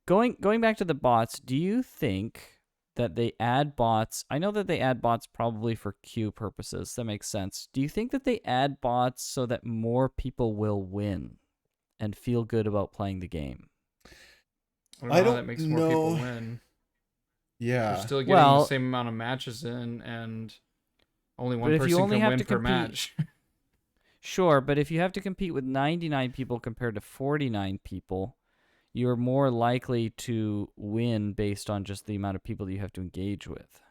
Going back to the bots, do you think that they add bots? I know that they add bots probably for queue purposes. That makes sense. Do you think that they add bots so that more people will win and feel good about playing the game? I don't I know how don't that makes more people know. win. They're Yeah. still getting the Well, same amount of matches in, and only but one if you person only can have win to per compete, match. sure, but if you have to compete with 99 people compared to 49 people, you're more likely to win based on just the amount of people that you have to engage with,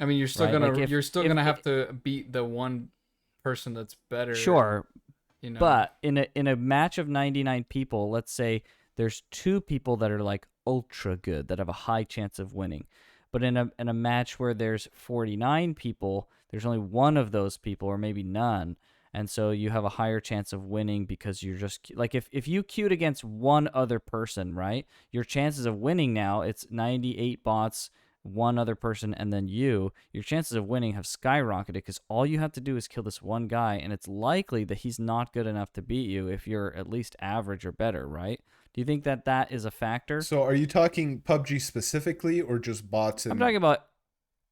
I mean, right? Like you're still if gonna have to beat the one person that's better, and sure, you know. but in a match of 99 people, let's say there's two people that are like ultra good that have a high chance of winning. But in a match where there's 49 people, there's only one of those people or maybe none. And so you have a higher chance of winning because you're just like if you queued against one other person, right? Your chances of winning now, it's 98 bots, one other person, and then you, your chances of winning have skyrocketed because all you have to do is kill this one guy, and it's likely that he's not good enough to beat you if you're at least average or better, right? Do you think that that is a factor? So are you talking PUBG specifically or just bots I'm and talking about,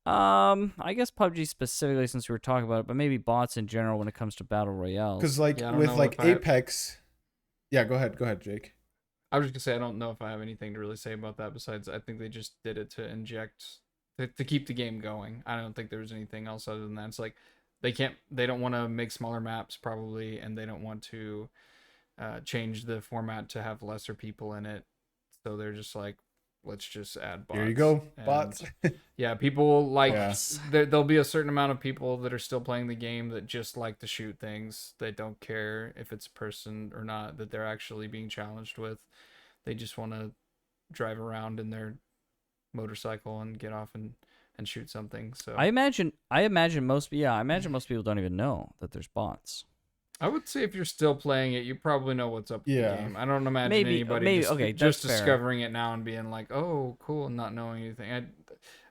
I guess PUBG specifically since we were talking about it, but maybe bots in general when it comes to battle because royales. like Yeah, I don't with know like if I. Apex. Yeah, go ahead, Jake. I was just gonna say I don't know if I have anything to really say about that. Besides, I think they just did it to inject to keep the game going. I don't think there's anything else other than that. It's like they don't want to make smaller maps probably, and they don't want to change the format to have lesser people in it. So they're just like, let's just add Here you bots. go, And bots. yeah, people like Yeah. there'll be a certain amount of people that are still playing the game that just like to shoot things. They don't care if it's a person or not that they're actually being challenged with. They just want to drive around in their motorcycle and get off and shoot something. So I imagine most people don't even know that there's bots. I would say if you're still playing it, you probably know what's up with the Yeah. game. I don't imagine Maybe anybody maybe okay, that's just fair. discovering it now and being like, "Oh, cool," and not knowing anything. I'm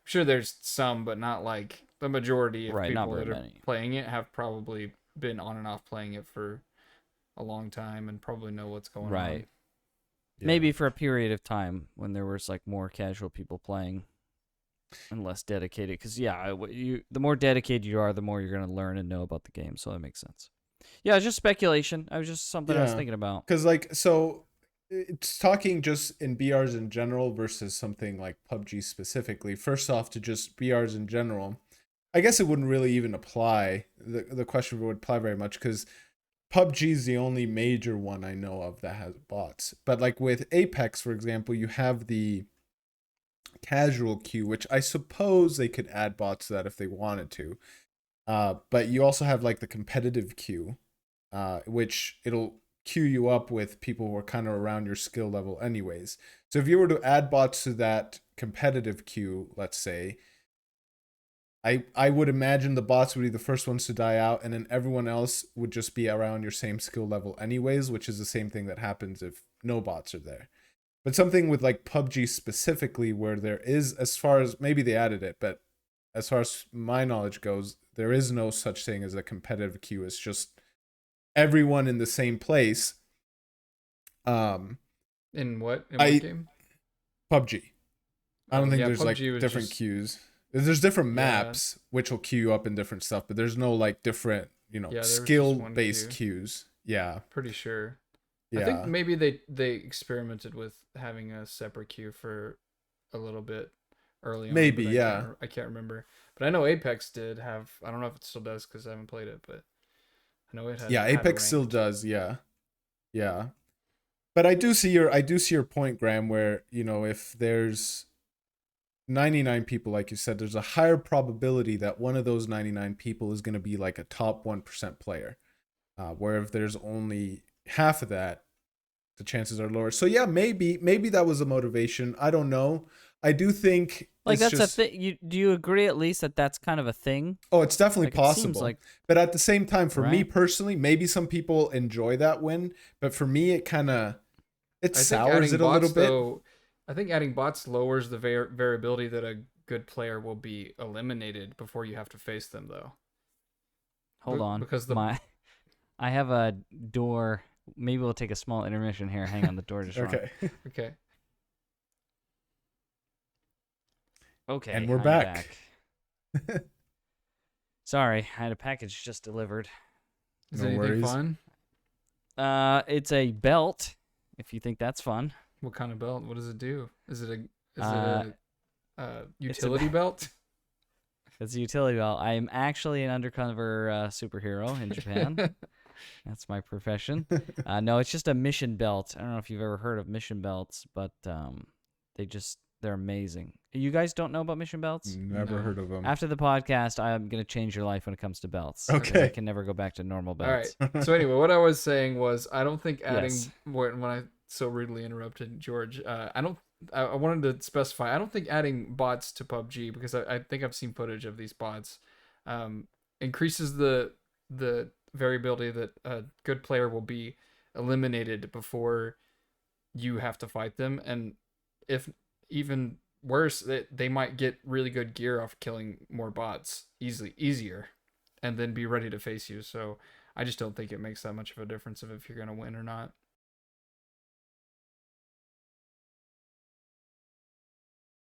sure there's some, but not like the majority of Right, not people very that are many. playing it have probably been on and off playing it for a long time and probably know what's going on. Right. Yeah. Maybe for a period of time when there was like more casual people playing and less dedicated. Because yeah, the more dedicated you are, the more you're gonna learn and know about the game. So that makes sense. Yeah, it's just speculation. I was just something I was Yeah. thinking about. Because like so it's talking just in BRs in general versus something like PUBG specifically. First off, to just BRs in general, I guess it wouldn't really even apply. The question would apply very much because PUBG is the only major one I know of that has bots. But like with Apex, for example, you have the casual queue, which I suppose they could add bots to that if they wanted to. But you also have like the competitive queue, which it'll queue you up with people who are kind of around your skill level anyways. So if you were to add bots to that competitive queue, let's say, I would imagine the bots would be the first ones to die out, and then everyone else would just be around your same skill level anyways, which is the same thing that happens if no bots are there. But something with like PUBG specifically, where there is, as far as maybe they added it, but as far as my knowledge goes, there is no such thing as a competitive queue. It's just everyone in the same place. Um, In what I game? PUBG. I don't think Yeah, there's like PUBG was different just queues. There's different yeah, maps which will queue you up in different stuff, but there's no like different, yeah. There was just skill one based queue. queues. Yeah, Pretty sure. I think yeah, maybe they experimented with having a separate queue for a little bit early on, maybe, but yeah, I can't remember. But I know Apex did have. I don't know if it still does because I haven't played it, but I know it yeah. had a Apex still ranked. does, yeah, yeah. But I do see your point, Graham, where if there's 99 people, like you said, there's a higher probability that one of those 99 people is going to be like a top 1% player. Where if there's only half of that, the chances are lower. So yeah, maybe that was a motivation. I don't know. I do think Like it's that's a just thing. Do you agree at least that that's kind of a thing? oh, it's definitely Like it seems possible. like But at the same time, for me right. personally, maybe some people enjoy that win, but for me, it I think sours adding it a little bots bit. though, I think adding bots lowers the variability that a good player will be eliminated before you have to face them though. Hold on, Because the my I have a door. Maybe we'll take a small intermission here. Hang on, the door just rung. Okay. okay. Okay, And we're I'm back. Sorry, I had a package just delivered. Is No anything worries. fun? It's a belt. If you think that's fun. What kind of belt? What does it do? Is it Uh, a it's a utility belt? it's a utility belt. I am actually an undercover superhero in Japan. That's my profession. No, it's just a mission belt. I don't know if you've ever heard of mission belts, but they're amazing. You guys don't know about mission belts? Never No. heard of them. After the podcast, I'm gonna change your life when it comes to belts. 'cause Okay. I can never go back to normal All right. belts. So anyway, what I was saying was, I don't think adding Yes. when I so rudely interrupted George. I don't. I wanted to specify. I don't think adding bots to PUBG, because I think I've seen footage of these bots, increases the variability that a good player will be eliminated before you have to fight them, and if even worse, they might get really good gear off killing more bots easier, and then be ready to face you. So I just don't think it makes that much of a difference of if you're gonna win or not.